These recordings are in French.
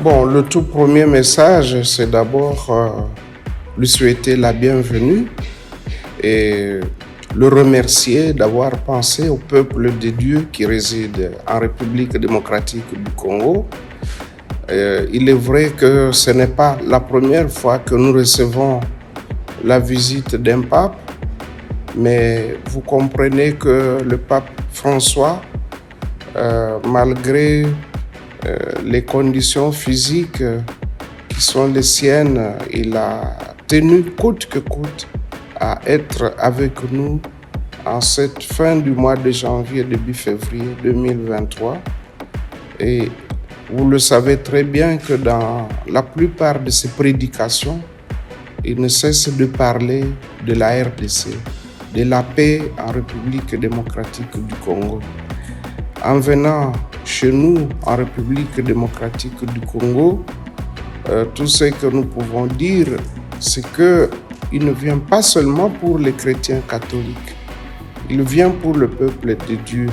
Bon, le tout premier message, c'est d'abord lui souhaiter la bienvenue et le remercier d'avoir pensé au peuple de Dieu qui réside en République démocratique du Congo. Il est vrai que ce n'est pas la première fois que nous recevons la visite d'un pape, mais vous comprenez que le pape François, malgré les conditions physiques qui sont les siennes, il a tenu coûte que coûte à être avec nous en cette fin du mois de janvier, début février 2023. Et vous le savez très bien que dans la plupart de ses prédications, il ne cesse de parler de la RDC, de la paix en République démocratique du Congo. En venant chez nous, en République démocratique du Congo, tout ce que nous pouvons dire, c'est qu'il ne vient pas seulement pour les chrétiens catholiques, il vient pour le peuple de Dieu.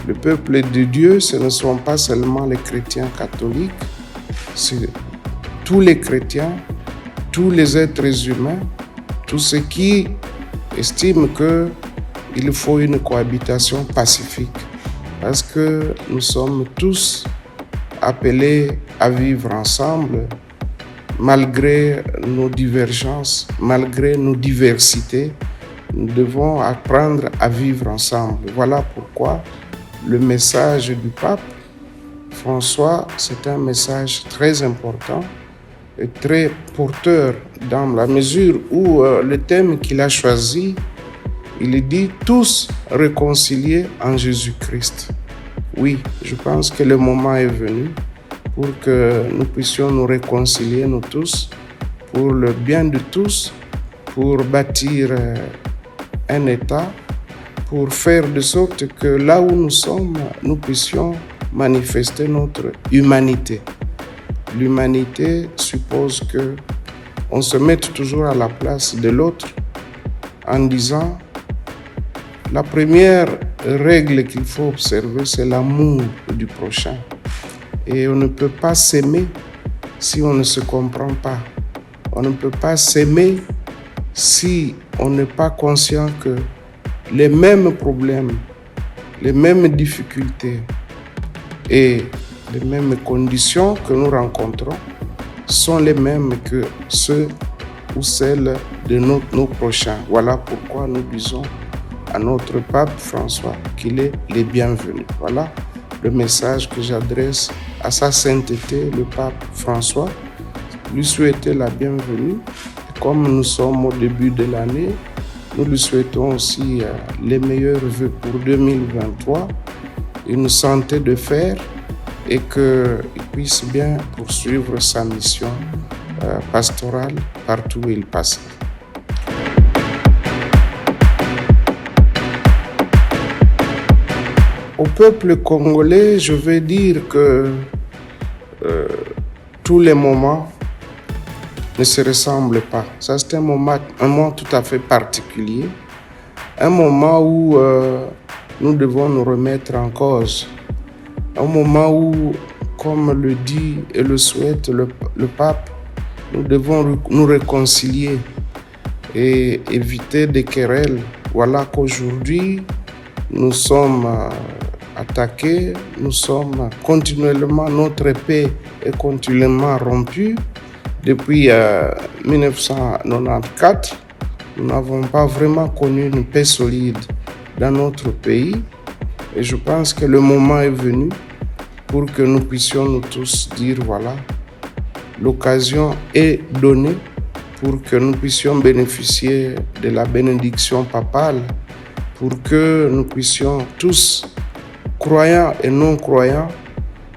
Le peuple de Dieu, ce ne sont pas seulement les chrétiens catholiques, c'est tous les chrétiens, tous les êtres humains, tous ceux qui estiment qu'il faut une cohabitation pacifique. Parce que nous sommes tous appelés à vivre ensemble, malgré nos divergences, malgré nos diversités, nous devons apprendre à vivre ensemble. Voilà pourquoi le message du pape François, c'est un message très important et très porteur dans la mesure où le thème qu'il a choisi, il dit tous réconciliés en Jésus-Christ. Oui, je pense que le moment est venu pour que nous puissions nous réconcilier, nous tous, pour le bien de tous, pour bâtir un État, pour faire de sorte que là où nous sommes, nous puissions manifester notre humanité. L'humanité suppose qu'on se mette toujours à la place de l'autre en disant la première règle qu'il faut observer, c'est l'amour du prochain. Et on ne peut pas s'aimer si on ne se comprend pas. On ne peut pas s'aimer si on n'est pas conscient que les mêmes problèmes, les mêmes difficultés et les mêmes conditions que nous rencontrons sont les mêmes que ceux ou celles de nos prochains. Voilà pourquoi nous disons à notre pape François qu'il est le bienvenu. Voilà le message que j'adresse à sa sainteté, le pape François. Lui souhaiter la bienvenue. Et comme nous sommes au début de l'année, nous lui souhaitons aussi les meilleurs vœux pour 2023, une santé de fer et qu'il puisse bien poursuivre sa mission pastorale partout où il passe. Au peuple congolais, je vais dire que tous les moments ne se ressemblent pas. Ça, c'est un moment tout à fait particulier, un moment où nous devons nous remettre en cause, un moment où, comme le dit et le souhaite le pape, nous devons nous réconcilier et éviter des querelles. Voilà qu'aujourd'hui, nous sommes attaqués, nous sommes continuellement, notre paix est continuellement rompue. Depuis 1994, nous n'avons pas vraiment connu une paix solide dans notre pays. Et je pense que le moment est venu pour que nous puissions nous tous dire, voilà, l'occasion est donnée pour que nous puissions bénéficier de la bénédiction papale, pour que nous puissions tous, croyants et non-croyants,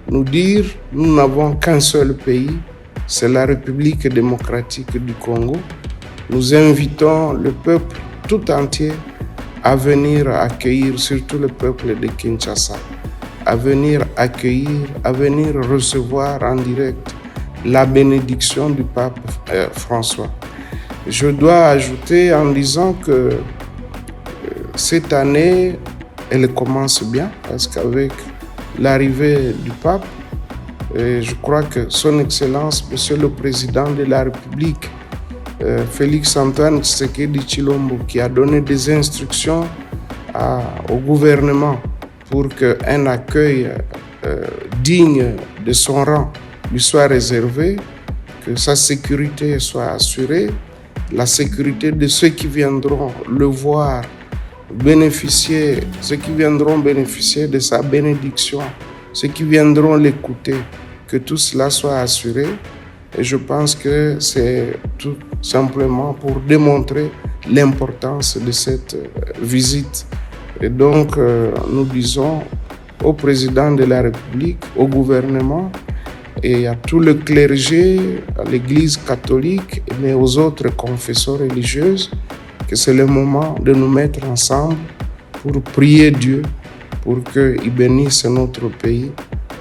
nous dire, nous n'avons qu'un seul pays, c'est la République démocratique du Congo. Nous invitons le peuple tout entier à venir accueillir, surtout le peuple de Kinshasa, à venir accueillir, à venir recevoir en direct la bénédiction du pape François. Je dois ajouter en disant que cette année, elle commence bien parce qu'avec l'arrivée du pape, Et je crois que Son Excellence, Monsieur le Président de la République, Félix Antoine Tshisekedi Tshilombo, qui a donné des instructions au gouvernement pour qu'un accueil digne de son rang lui soit réservé, que sa sécurité soit assurée, la sécurité de ceux qui viendront le voir bénéficier, ceux qui viendront bénéficier de sa bénédiction, ceux qui viendront l'écouter, que tout cela soit assuré. Et je pense que c'est tout simplement pour démontrer l'importance de cette visite. Et donc, nous disons au président de la République, au gouvernement et à tout le clergé, à l'Église catholique, mais aux autres confessions religieuses, que c'est le moment de nous mettre ensemble pour prier Dieu, pour qu'il bénisse notre pays,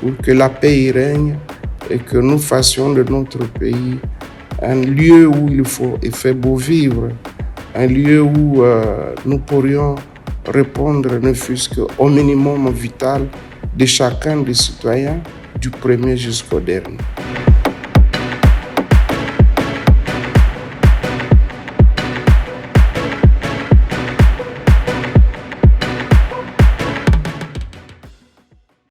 pour que la paix y règne et que nous fassions de notre pays un lieu où il fait beau vivre, un lieu où nous pourrions répondre ne fût-ce qu'au minimum vital de chacun des citoyens, du premier jusqu'au dernier.